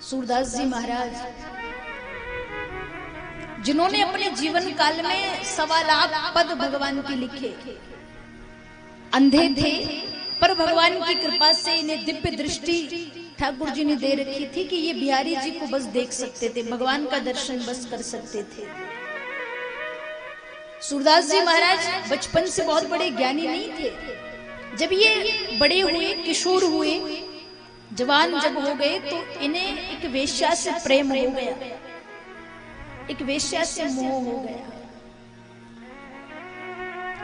सूरदास जी महाराज जिन्होंने अपने जीवन काल में 1.25 लाख पद भगवान के लिखे, अंधे थे पर भगवान की कृपा से इन्हें दिव्य दृष्टि ठाकुर जी ने दे रखी थी कि ये बिहारी जी को बस देख सकते थे, भगवान का दर्शन बस कर सकते थे। सूरदास जी महाराज बचपन से बहुत बड़े ज्ञानी नहीं थे। जब ये बड़े हुए, किशोर हुए, जवान जब हो गए तो इन्हें एक वेश्या से प्रेम हो गया, एक वेश्या से मोह हो गया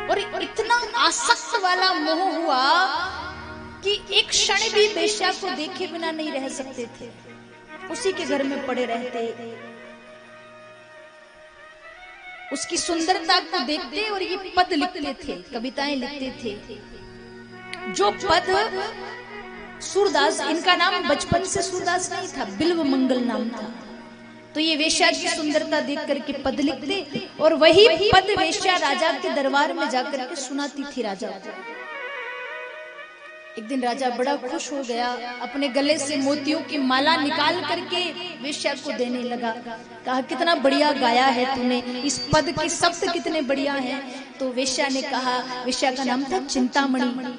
और इतना आसक्त वाला मोह हुआ कि एक क्षण भी वेश्या को देखे बिना नहीं रह सकते थे, उसी के घर में पड़े रहते, उसकी सुंदरता को देखते और ये पद लिखते थे, कविताएं लिखते थे। जो पद सूरदास, इनका नाम बचपन से सूरदास नहीं था, बिल्व मंगल नाम था। तो ये वेश्या की सुंदरता देख करके पद लिखते और वही पद वेश्या राजा के दरबार में जाकर के सुनाती थी राजा को। एक दिन राजा बड़ा खुश हो गया, अपने गले से मोतियों की माला निकाल करके वेश्या को देने लगा। कहा कितना बढ़िया गाया है तूने, इस पद के शब्द कितने बढ़िया हैं। तो वेश्या ने कहा, वेश्या का नाम था चिंतामणि।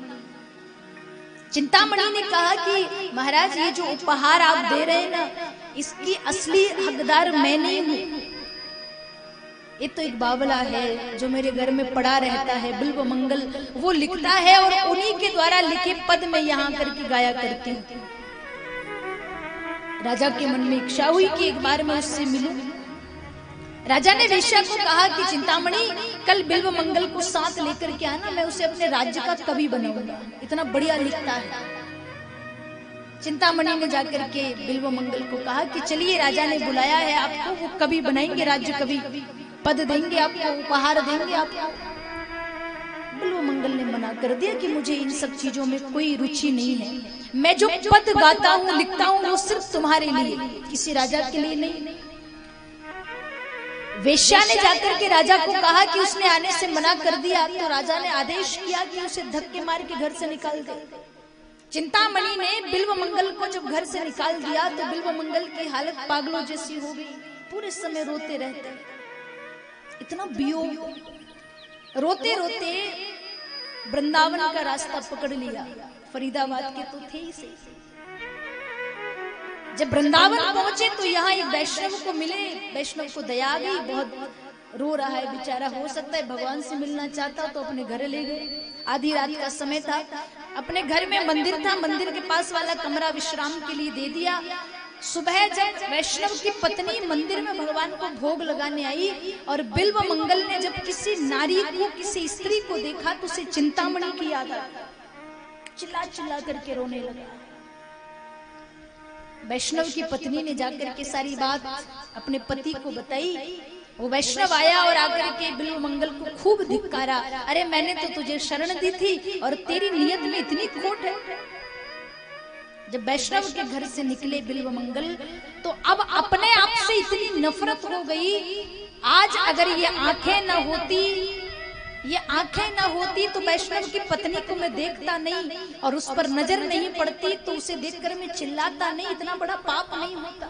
चिंतामणि ने कहा कि महाराज ये जो उपहार आप दे रहे हैं ना, इसकी असली हकदार मैं नहीं हूं, ये तो एक बावला है जो मेरे घर में पड़ा रहता है, बिल्व मंगल, वो लिखता है और उन्हीं के द्वारा लिखे पद में यहाँ करके गाया करती हूँ। राजा के मन में इच्छा हुई कि एक बार मैं उससे मिलूं। राजा ने वेश्या को कहा कि चिंतामणि कल बिल्व मंगल को साथ लेकर के आना, मैं उसे अपने राज्य का कवि बनाऊंगा, इतना बढ़िया लिखता है। चिंतामणि ने जाकर के बिल्व मंगल को कहा कि चलिए राजा ने बुलाया है आपको, वो कवि बनाएंगे, राज्य कवि, पद देंगे आपको, उपहार देंगे आपको। बिल्व मंगल ने मना कर दिया कि मुझे इन सब चीजों में कोई रुचि नहीं है, मैं जो पद गाता हूँ, लिखता हूँ, वो सिर्फ तुम्हारे लिए, किसी राजा के लिए नहीं। वेश्या ने जाकर के राजा को कहा कि उसने आने से मना कर दिया, तो राजा ने आदेश किया कि उसे धक्के मार के घर से निकाल दे। चिंतामणि ने बिल्व मंगल को जब घर से निकाल दिया तो बिल्व मंगल की हालत पागलों जैसी हो गई, पूरे समय रोते रहते, इतना वियोग, रोते रोते वृंदावन का रास्ता पकड़ लिया, फरीदाबाद के तो थे ही से। जब वृंदावन पहुंचे तो यहाँ एक वैष्णव को मिले, वैष्णव को दया आ गई, बहुत रो रहा है बेचारा, हो सकता है भगवान से मिलना चाहता, तो अपने घर ले गए। आधी रात का समय था, अपने घर में मंदिर था, मंदिर के पास वाला कमरा विश्राम के लिए दे दिया। सुबह जब वैष्णव की पत्नी मंदिर में भगवान को भोग लगाने आई और बिल्व मंगल ने जब किसी नारी को, किसी स्त्री को देखा तो उसे चिंतामणि की याद आ, चिल्ला चिल्ला करके रोने लगा। वैष्णव की पत्नी ने जाकर के सारी बात अपने पति को बताई। वो वैष्णव आया और आकर के बिल्व मंगल को खूब धिक्कारा, अरे मैंने तो तुझे शरण दी थी और तेरी नियत में इतनी खोट है। जब वैष्णव के घर से निकले बिल्व मंगल तो अब अपने आप से इतनी नफरत हो गई, आज अगर ये आंखें ना होती तो वैष्णव की पत्नी को मैं देखता नहीं और उस पर नजर नहीं पड़ती तो उसे देखकर मैं चिल्लाता नहीं, इतना बड़ा पाप नहीं होता।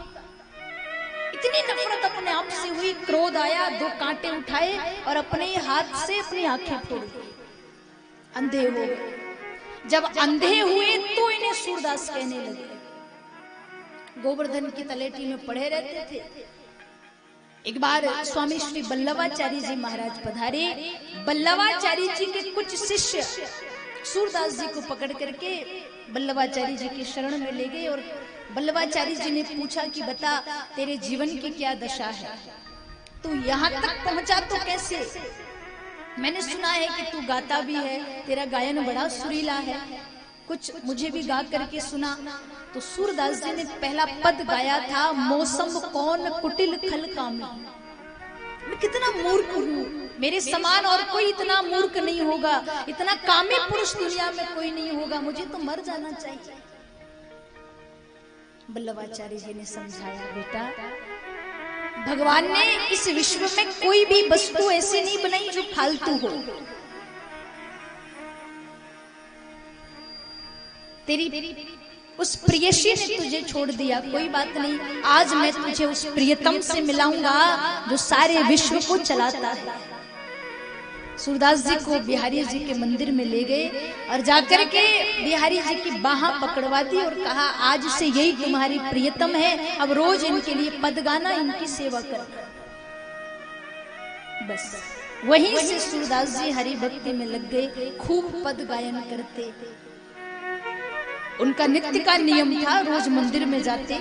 इतनी नफरत अपने आप से हुई, क्रोध आया, 2 कांटे उठाए और अपने हाथ से अपनी आंखें फोड़ दी, अंधे हो गए। जब अंधे हुए तो इन्हें सूरदास कहने लगे। गोवर्धन की तलेटी में पड़े रहते थे। एक बार स्वामी श्री बल्लवाचार्य जी महाराज पधारे। बल्लवाचार्य जी के कुछ शिष्य सूरदास जी को पकड़ करके बल्लवाचार्य जी के शरण में ले गए और बल्लवाचार्य जी ने पूछा कि बता तेरे जीवन की क्या दशा है, तू यहाँ तक पहुंचा तो कैसे? मैंने सुना है कि तू गाता भी है, तेरा गायन बड़ा सुरीला है, कुछ मुझे भी गा करके सुना। तो सूरदास जी ने पहला पद गाया था, मौसम कौन कुटिल खल कामी। मैं कितना मूर्ख हूँ, मेरे समान और कोई इतना मूर्ख नहीं होगा, इतना कामी पुरुष दुनिया में कोई नहीं होगा, मुझे तो मर जाना चाहिए। बल्लवाचार्य जी ने समझाया, बेटा भगवान ने इस विश्व में कोई भी वस्तु ऐसी नहीं बनाई जो फालतू हो। उस प्रियसी ने तुझे छोड़ दिया, कोई बात नहीं, आज मैं तुझे उस प्रियतम से मिलाऊंगा जो सारे विश्व को चलाता है। सूरदास जी को बिहारी जी के मंदिर में ले गए और जाकर के बिहारी जी की बाह पकड़वा दी और कहा, आज से यही तुम्हारी प्रियतम है, अब रोज इनके लिए पद गाना, इनकी सेवा कर। बस वहीं से सूरदास जी हरि भक्ति में लग गए, खूब पद गायन करते। उनका नित्य का नियम था, रोज मंदिर में जाते।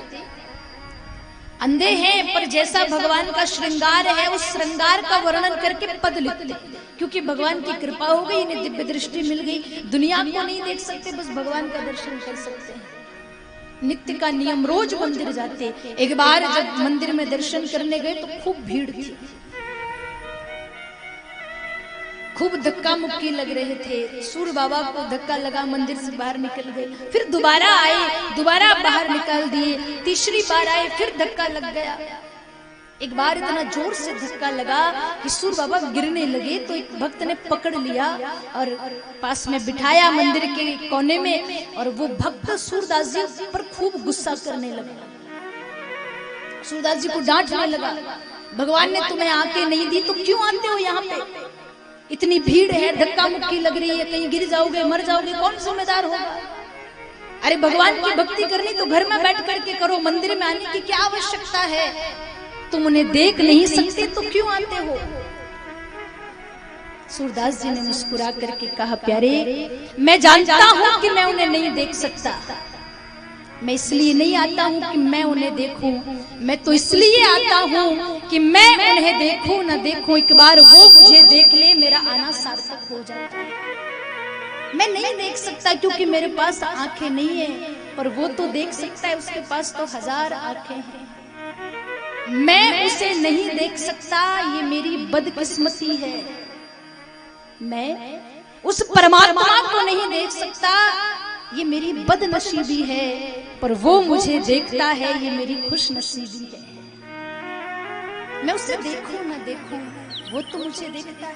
अंधे हैं पर जैसा भगवान का श्रृंगार है, उस श्रृंगार का वर्णन करके पद लिखते, क्योंकि भगवान की कृपा हो गई, इन्हें दिव्य दृष्टि मिल गई, दुनिया को नहीं देख सकते, बस भगवान का दर्शन कर सकते हैं। नित्य का नियम, रोज मंदिर जाते। एक बार जब मंदिर में दर्शन करने गए तो खूब भीड़ थी, खूब धक्का मुक्की लग रहे थे। सूर्य बाबा को धक्का लगा, मंदिर से बाहर निकल गए, फिर दोबारा आए, दोबारा बाहर निकाल दिए, तीसरी बार आए, फिर धक्का लग गया। एक बार इतना जोर से धक्का लगा कि सूर्य बाबा गिरने लगे, तो एक भक्त ने पकड़ लिया और पास में बिठाया मंदिर के कोने में, और वो भक्त सूरदास जी पर खूब गुस्सा करने लगा, सूरदास जी को डांटने लगा, भगवान ने तुम्हें आंखें नहीं दी तो क्यों आते हो यहाँ पे, इतनी भीड़ है, धक्का मुक्की लग रही है, कहीं गिर जाओगे, मर जाओगे, कौन जिम्मेदार होगा। अरे भगवान की भक्ति करनी तो घर में बैठ करके करो, मंदिर में आने की क्या आवश्यकता है, तुम उन्हें देख नहीं सकते तो क्यों आते हो। सूरदास जी ने मुस्कुरा करके कहा, प्यारे मैं जानता हूं कि मैं उन्हें नहीं देख सकता, मैं इसलिए नहीं आता हूं कि मैं उन्हें देखूं, मैं तो इसलिए आता हूं कि मैं उन्हें देखूं न देखूं, एक बार वो मुझे देख ले, मेरा आना सार्थक हो जाता है। मैं नहीं देख सकता क्योंकि मेरे पास आंखें नहीं है, पर वो तो देख सकता है, उसके पास तो 1000 आंखें हैं। मैं उसे नहीं देख सकता, ये मेरी बदकिस्मती है। मैं उस परमात्मा को नहीं देख सकता, ये मेरी बदनसीबी है, पर वो मुझे देखता है, ये मेरी खुशनसीबी है। मैं उसे देखूं ना देखूं, वो तो मुझे देखता है।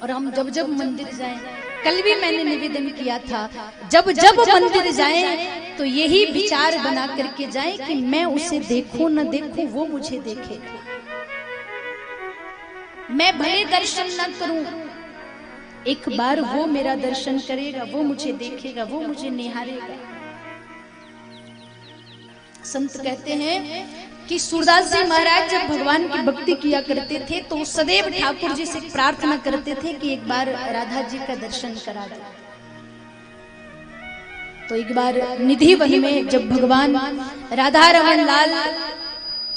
और हम जब जब मंदिर जाएं, कल भी मैंने निवेदन किया था, जब जब मंदिर जाएं तो यही विचार बना करके जाएं कि मैं उसे देखूं ना देखूं, वो मुझे देखे। मैं भले दर्शन न करूं, एक बार वो मेरा दर्शन करेगा, वो मुझे देखेगा, वो मुझे निहारेगा। संत कहते हैं कि सूरदास जी महाराज जब भगवान की भक्ति किया करते थे तो सदैव ठाकुर जी से प्रार्थना करते थे कि एक बार राधा जी का दर्शन करा दे। तो एक बार निधि वन में जब भगवान राधा रमन लाल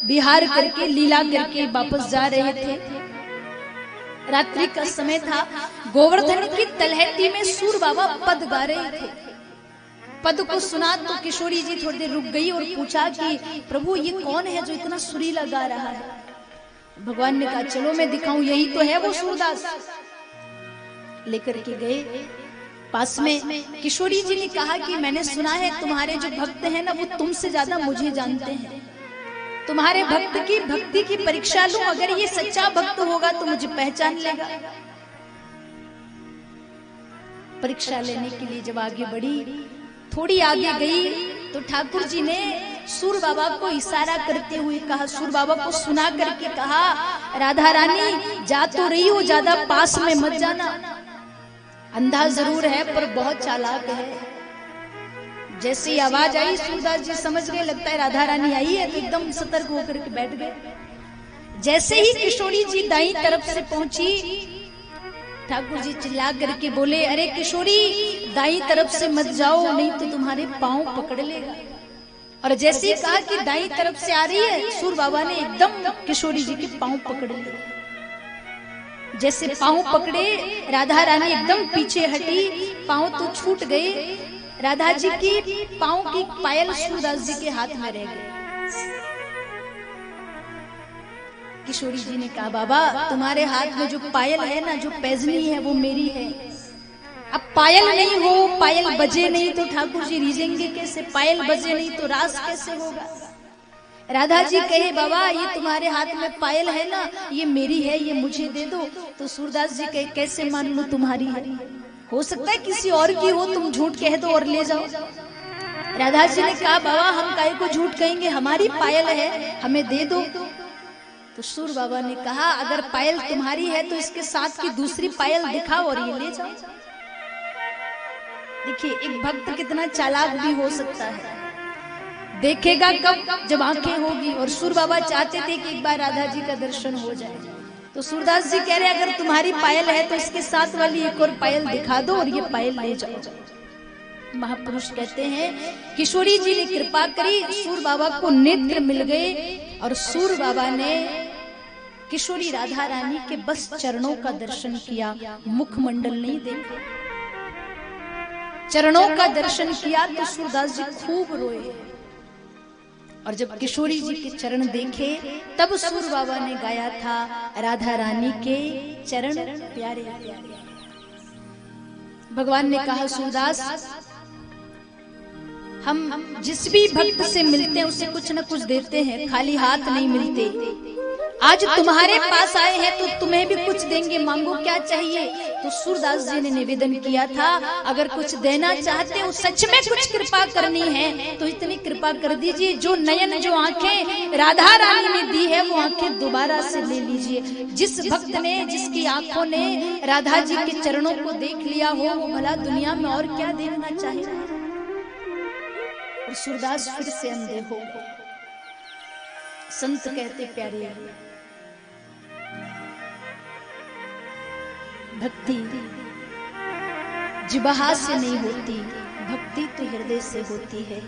विहार करके लीला करके वापस जा रहे थे, रात्रि का समय था, गोवर्धन की तलहटी में सूर बाबा पद गा रहे थे। पद को सुना तो किशोरी जी थोड़ी देर रुक गई और पूछा कि प्रभु ये कौन है जो इतना सुरीला गा रहा है। भगवान ने कहा चलो मैं दिखाऊं, यही तो है वो सूरदास। लेकर के गए पास में। किशोरी जी ने कहा कि मैंने सुना है तुम्हारे जो भक्त हैं ना, वो तुमसे ज्यादा मुझे जानते हैं। तुम्हारे भक्त की भक्ति की परीक्षा लूं, अगर ये सच्चा भक्त होगा तो मुझे पहचान लेगा। परीक्षा लेने के लिए जब आगे बढ़ी, थोड़ी आगे गई तो ठाकुर जी ने सूर बाबा को इशारा करते हुए कहा, सूर बाबा को सुना करके कहा, राधा रानी जा तो रही हो, ज्यादा पास में मत जाना। अंधा जरूर है पर बहुत चालाक है। जैसे ही आवाज आई सूरदास जी समझ गए, लगता है राधा रानी आई है, तो एकदम सतर्क होकर के बैठ गए। जैसे ही किशोरी जी दाईं तरफ से पहुंची, ठाकुर जी चिल्ला करके बोले, अरे किशोरी दाईं तरफ से मत जाओ, नहीं तो तुम्हारे पांव पकड़ लेगा। और जैसे ही कहा कि दाईं तरफ से आ रही है, सूर बाबा ने एकदम किशोरी जी के पांव पकड़ लिए। जैसे पांव पकड़े, राधा रानी एकदम पीछे हटी, पांव तो छूट गए। राधा जी की पांव की पायल सूरदास जी के हाथ में रह गई। किशोरी जी ने कहा, बाबा तुम्हारे हाथ में जो पायल है ना, जो पैजनी है, वो मेरी है। अब पायल नहीं हो, पायल बजे नहीं तो ठाकुर जी रीझेंगे कैसे, पायल बजे नहीं तो रास कैसे होगा। राधा जी कहे, बाबा ये तुम्हारे हाथ में पायल है ना, ये मेरी है, ये मुझे दे दो। तो सूरदास जी कहे, कैसे मान लो तुम्हारी है, हो सकता है किसी और की हो, तुम झूठ कह दो और ले जाओ। राधा जी ने कहा बाबा हम काहे को झूठ कहेंगे, हमारी पायल है, हमें दे दो। तो सूर बाबा ने कहा अगर पायल तुम्हारी है तो इसके साथ की दूसरी पायल दिखाओ और ये ले जाओ। देखिए एक भक्त कितना चालाक भी हो सकता है, देखेगा कब, जब आंखें होगी। और सूर बाबा चाहते थे कि एक बार राधा जी का दर्शन हो जाए। तो सूरदास जी कह रहे अगर तुम्हारी पायल है तो इसके साथ वाली एक और पायल दिखा दो और ये पायल ले जाओ। महापुरुष कहते हैं किशोरी जी ने कृपा करी, सूर बाबा को नेत्र मिल गए और सूर बाबा ने किशोरी राधा रानी के बस चरणों का दर्शन किया, मुखमंडल नहीं देखा। चरणों का दर्शन किया तो सूरदास जी खूब रोए। और जब किशोरी जी के चरण देखे तब सूर बाबा ने गाया था राधा रानी के चरण प्यारे प्यारे। भगवान ने कहा सूरदास हम जिस भी भक्त से मिलते हैं उसे कुछ न कुछ देते हैं, खाली हाथ नहीं मिलते। आज तुम्हारे पास आए हैं तो तुम्हें भी कुछ देंगे, मांगो क्या चाहिए। तो सूरदास जी ने निवेदन किया था अगर कुछ देना चाहते हो, सच में कुछ कृपा करनी है तो इतनी कृपा कर दीजिए, जो नयन जो आंखें राधा रानी ने दी है वो आंखें दोबारा से ले लीजिए। जिस भक्त ने, जिसकी आंखों ने राधा जी के चरणों को देख लिया हो वो भला दुनिया में और क्या देखना चाहे। और सूरदास फिर से अंधे हो गए। संत कहते प्यारे भक्ति जिबहा से नहीं होती, भक्ति तो हृदय से होती है।